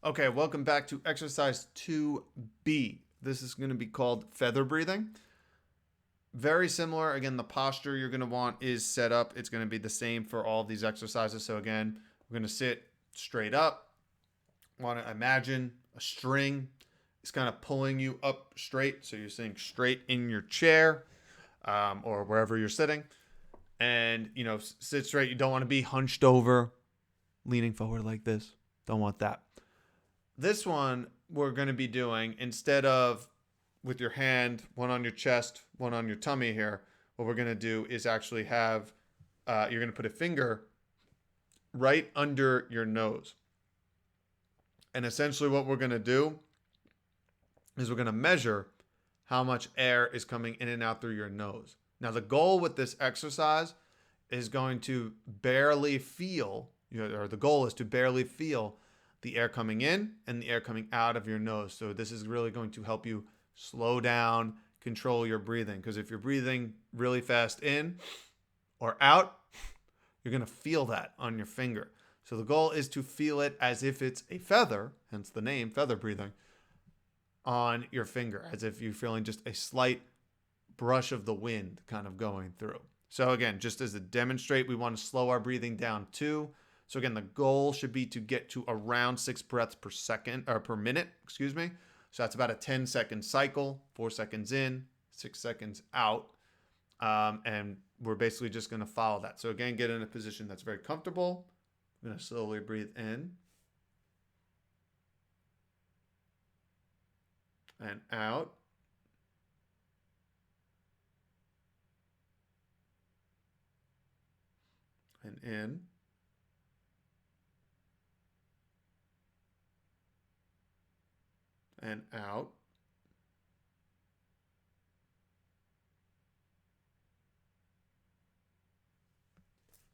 Okay, welcome back to exercise 2B. This is going to be called feather breathing. Very similar. Again, the posture you're going to want is set up. It's going to be the same for all of these exercises. So, again, we're going to sit straight up. Want to imagine a string is kind of pulling you up straight. So, you're sitting straight in your chair or wherever you're sitting. And, sit straight. You don't want to be hunched over, leaning forward like this. Don't want that. This one we're going to be doing, instead of with your hand, one on your chest, one on your tummy here, what we're going to do is actually have, you're going to put a finger right under your nose. And essentially what we're going to do is we're going to measure how much air is coming in and out through your nose. Now, the goal with this exercise is going to barely feel, or the goal is to barely feel the air coming in and the air coming out of your nose. So this is really going to help you slow down, control your breathing. Because if you're breathing really fast in or out, you're going to feel that on your finger. So the goal is to feel it as if it's a feather, hence the name, feather breathing, on your finger, as if you're feeling just a slight brush of the wind kind of going through. So again, just as to demonstrate, we want to slow our breathing down too. So again, the goal should be to get to around 6 breaths per second, or per minute, excuse me. So that's about a 10-second cycle, 4 seconds in, 6 seconds out. And we're basically just going to follow that. So again, get in a position that's very comfortable. I'm going to slowly breathe in and out. And in. And out.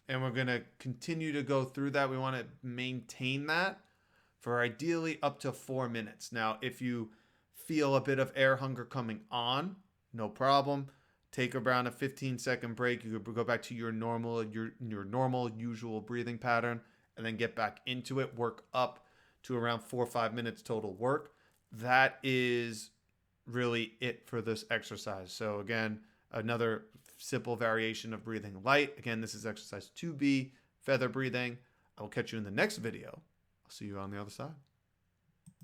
And we're going to continue to go through that. We want to maintain that for ideally up to 4 minutes. Now, if you feel a bit of air hunger coming on, no problem. Take around a 15-second break. You could go back to your normal usual breathing pattern and then get back into it. Work up to around 4 or 5 minutes total work. That is really it for this exercise. So again, another simple variation of breathing light. Again, this is exercise 2B, feather breathing. I will catch you in the next video. I'll see you on the other side.